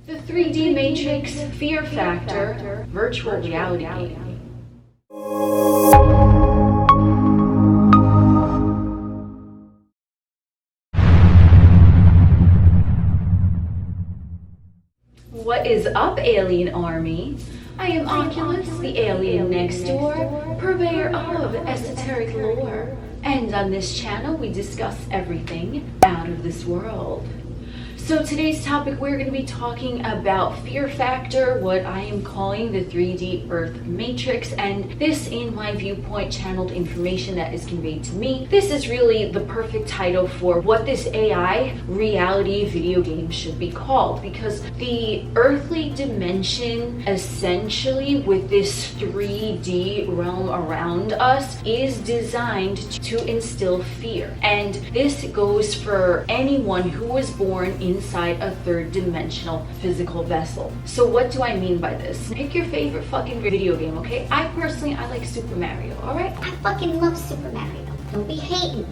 The 3D Matrix Fear Factor Virtual Reality Game. What is up, alienARMy? I am Oculus, the alien next door, purveyor of esoteric lore. And on this channel, we discuss everything out of this world. So today's topic, we're going to be talking about Fear Factor, what I am calling the 3D Earth Matrix, and this, in my viewpoint, channeled information that is conveyed to me. This is really the perfect title for what this AI reality video game should be called, because the earthly dimension, essentially, with this 3D realm around us, is designed to instill fear. And this goes for anyone who was born inside a third dimensional physical vessel. So what do I mean by this? Pick your favorite fucking video game, okay? I like Super Mario, alright? I fucking love Super Mario. Don't be hating.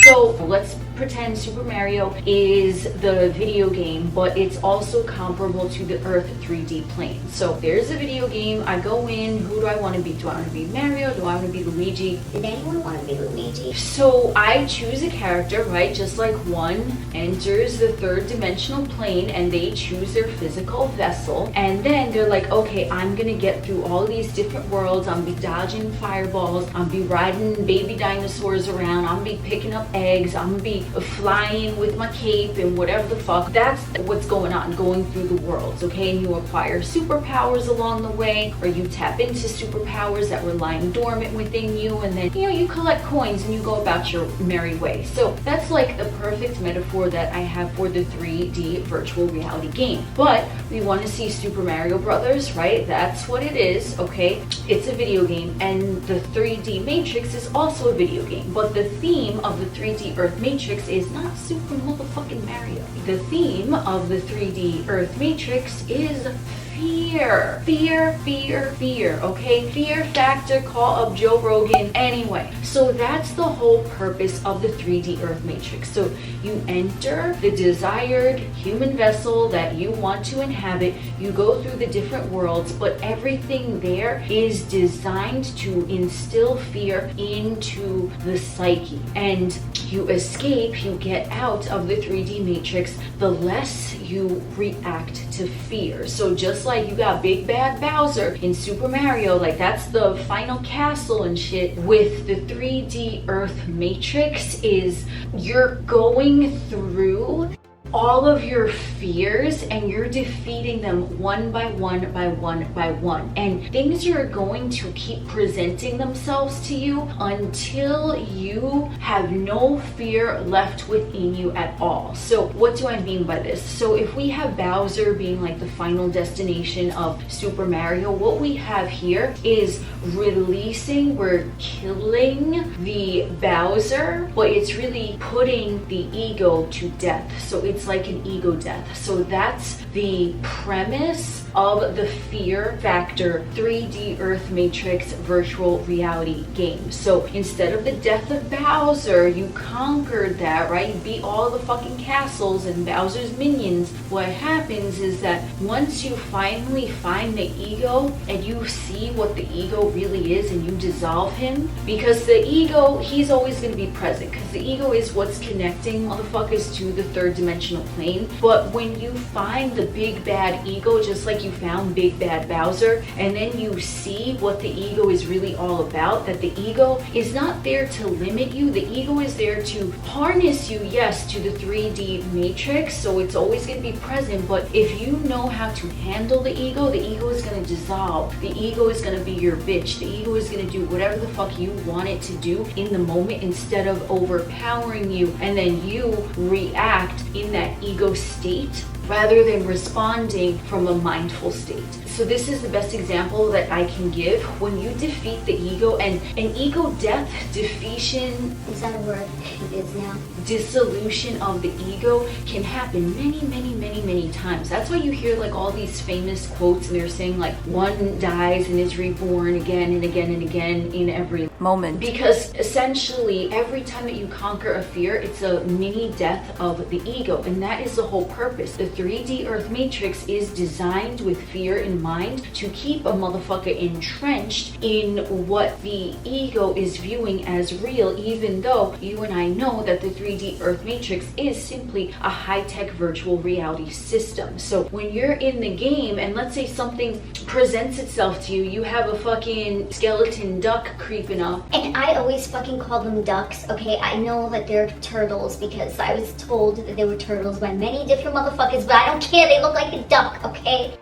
So let's pretend Super Mario is the video game, but it's also comparable to the Earth 3D plane. So there's a video game, I go in, who do I want to be? Do I want to be Mario? Do I want to be Luigi? Did anyone want to be Luigi? So I choose a character, right? Just like one enters the third dimensional plane and they choose their physical vessel. And then they're like, okay, I'm gonna get through all these different worlds. I'm gonna be dodging fireballs. I'm gonna be riding baby dinosaurs around. I'm gonna be picking up eggs. I'm gonna be flying with my cape and whatever the fuck. That's what's going on, going through the worlds, okay? And you acquire superpowers along the way, or you tap into superpowers that were lying dormant within you, and then, you collect coins and you go about your merry way. So that's like the perfect metaphor that I have for the 3D virtual reality game. But we want to see Super Mario Brothers, right? That's what it is, okay? It's a video game, and the 3D Matrix is also a video game. But the theme of the 3D Earth Matrix is not Super motherfucking Mario. The theme of the 3D Earth Matrix is fear. Fear, okay? Fear Factor, call up Joe Rogan. Anyway, so that's the whole purpose of the 3D Earth Matrix. So you enter the desired human vessel that you want to inhabit, you go through the different worlds, but everything there is designed to instill fear into the psyche. And you escape, you get out of the 3D Matrix, the less you react to fear. So just like you got Big Bad Bowser in Super Mario, like that's the final castle and shit, with the 3D Earth Matrix is you're going through all of your fears and you're defeating them one by one by one by one, and things are going to keep presenting themselves to you until you have no fear left within you at all. So what do I mean by this? So if we have Bowser being like the final destination of Super Mario, what we have here is releasing, we're killing the Bowser, but it's really putting the ego to death. So it's like an ego death. So that's the premise of the Fear Factor 3D Earth Matrix virtual reality game. So instead of the death of Bowser, you conquered that, right? You beat all the fucking castles and Bowser's minions. What happens is that once you finally find the ego and you see what the ego really is and you dissolve him, because the ego, he's always going to be present, because the ego is what's connecting motherfuckers to the third dimensional plane. But when you find the big bad ego, just like you found Big Bad Bowser, and then you see what the ego is really all about, that the ego is not there to limit you, the ego is there to harness you, yes, to the 3D Matrix, so it's always going to be present. But if you know how to handle the ego is going to dissolve. The ego is going to be your bitch. The ego is going to do whatever the fuck you want it to do in the moment, instead of overpowering you and then you react in that ego state rather than responding from a mindful state. So this is the best example that I can give. When you defeat the ego, and an ego death, defeation, Is that a word? It is now. Dissolution of the ego can happen many times. That's why you hear like all these famous quotes, and they're saying like one dies and is reborn again and again and again in every moment. Because essentially, every time that you conquer a fear, it's a mini death of the ego, and that is the whole purpose. The 3D Earth Matrix is designed with fear in mind to keep a motherfucker entrenched in what the ego is viewing as real, even though you and I know that the 3D Earth Matrix is simply a high-tech virtual reality system. So when you're in the game and let's say something presents itself to you, you have a fucking skeleton duck creeping up. And I always fucking call them ducks, okay? I know that they're turtles because I was told that they were turtles by many different motherfuckers, but I don't care, they look like a duck, okay?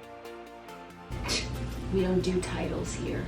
We don't do titles here.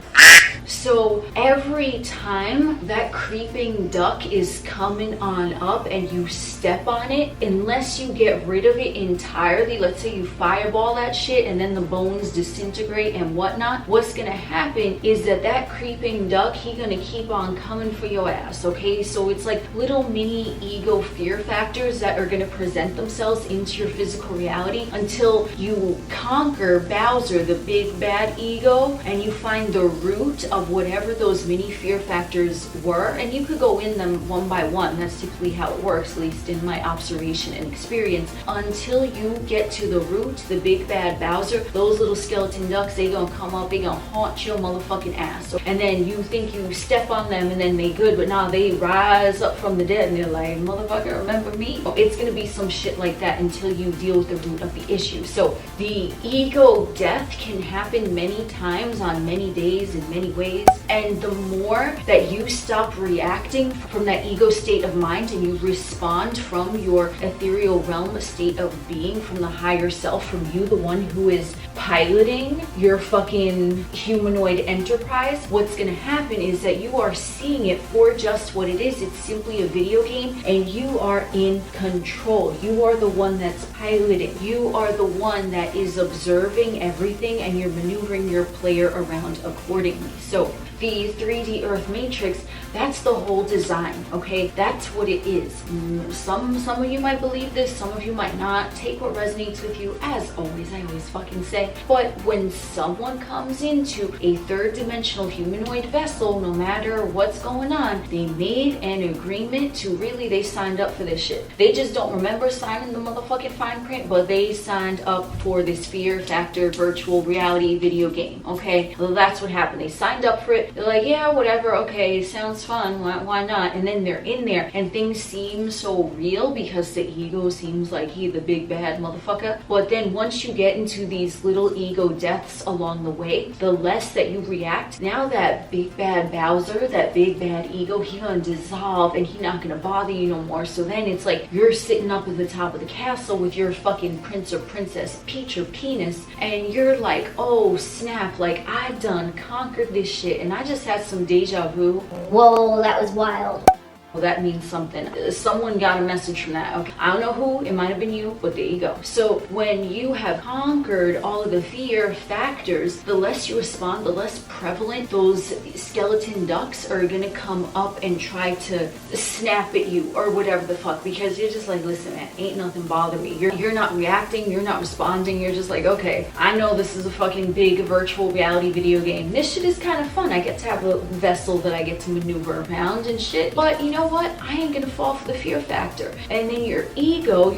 So every time that creeping duck is coming on up and you step on it, unless you get rid of it entirely, let's say you fireball that shit and then the bones disintegrate and whatnot, what's gonna happen is that creeping duck, he gonna keep on coming for your ass, okay? So it's like little mini ego fear factors that are gonna present themselves into your physical reality until you conquer Bowser, the big bad ego, and you find the root of whatever those mini fear factors were, and you could go in them one by one. That's typically how it works, at least in my observation and experience. Until you get to the root, the big bad Bowser, those little skeleton ducks, they gonna come up, they gonna haunt your motherfucking ass. And then you think you step on them and then they good, but now they rise up from the dead and they're like, motherfucker, remember me? It's gonna be some shit like that until you deal with the root of the issue. So the ego death can happen many times on many days in many ways. And the more that you stop reacting from that ego state of mind and you respond from your ethereal realm state of being, from the higher self, from you, the one who is piloting your fucking humanoid enterprise, what's gonna happen is that you are seeing it for just what it is. It's simply a video game and you are in control. You are the one that's piloting. You are the one that is observing everything and you're maneuvering your player around accordingly. So the 3D Earth Matrix, that's the whole design, okay? That's what it is. Some of you might believe this, some of you might not. Take what resonates with you, as always, I always fucking say. But when someone comes into a third dimensional humanoid vessel, no matter what's going on, they made an agreement to really, they signed up for this shit. They just don't remember signing the motherfucking fine print, but they signed up for this fear factor virtual reality video game, okay? Well, that's what happened. They signed up for it. They're like, yeah, whatever, okay, sounds fun, why not? And then they're in there and things seem so real because the ego seems like he the big bad motherfucker. But then once you get into these little ego deaths along the way, the less that you react, now that big bad Bowser, that big bad ego, he gonna dissolve and he not gonna bother you no more. So then it's like you're sitting up at the top of the castle with your fucking prince or princess Peach or Penis, and you're like, oh snap, like I done conquered this shit and I just had some deja vu. Whoa, that was wild. Well, that means something. Someone got a message from that. Okay, I don't know who, it might have been you, but there you go. So when you have conquered all of the fear factors, the less you respond, the less prevalent those skeleton ducks are gonna come up and try to snap at you or whatever the fuck, because you're just like, listen man, ain't nothing bothering me. You're not reacting, you're not responding, you're just like, okay, I know this is a fucking big virtual reality video game. This shit is kind of fun. I get to have a vessel that I get to maneuver around and shit, but you know what? I ain't gonna fall for the fear factor. And then your ego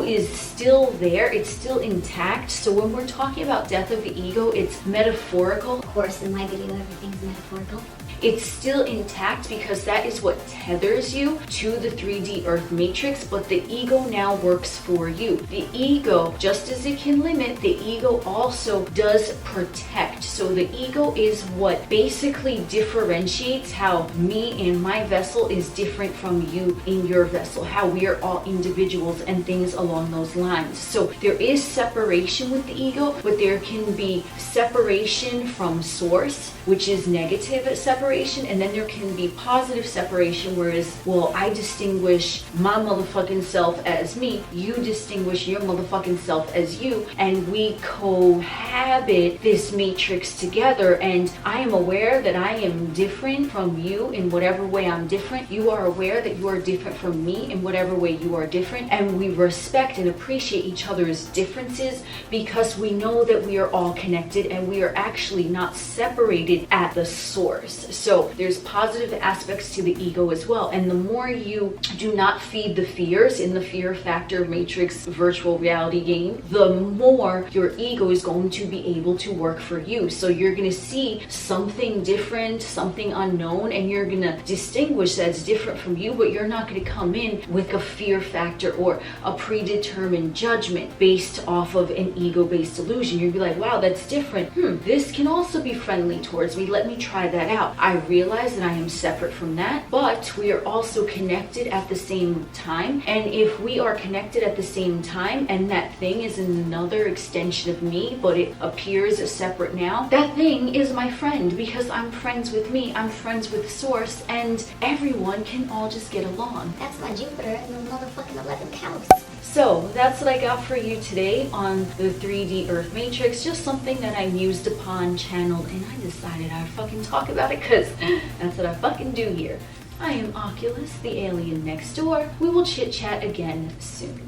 is still there. It's still intact. So when we're talking about death of the ego, it's metaphorical. Of course, in my video, everything's metaphorical. It's still intact because that is what tethers you to the 3D Earth Matrix, but the ego now works for you. The ego, just as it can limit, the ego also does protect. So the ego is what basically differentiates how me in my vessel is different from you in your vessel, how we are all individuals and things along those lines. So there is separation with the ego, but there can be separation from source, which is negative separation, and then there can be positive separation, whereas, well, I distinguish my motherfucking self as me, you distinguish your motherfucking self as you, and we cohabit this matrix together. And I am aware that I am different from you in whatever way I'm different. You you are aware that you are different from me in whatever way you are different, and we respect and appreciate each other's differences because we know that we are all connected and we are actually not separated at the source. So there's positive aspects to the ego as well. And the more you do not feed the fears in the fear factor matrix virtual reality game, the more your ego is going to be able to work for you. So you're going to see something different, something unknown, and you're going to distinguish that's different from you, but you're not going to come in with a fear factor or a predetermined judgment based off of an ego-based illusion. You'll be like, wow, that's different. This can also be friendly towards me. Let me try that out. I realize that I am separate from that, but we are also connected at the same time. And if we are connected at the same time and that thing is another extension of me, but it appears separate now, that thing is my friend because I'm friends with me, I'm friends with Source, and everyone can all just get along. That's my Jupiter in the motherfucking 11th house. So that's what I got for you today on the 3D Earth Matrix. Just something that I mused upon, channeled, and I decided I'd fucking talk about it because that's what I fucking do here. I am Oculus, the alien next door. We will chit chat again soon.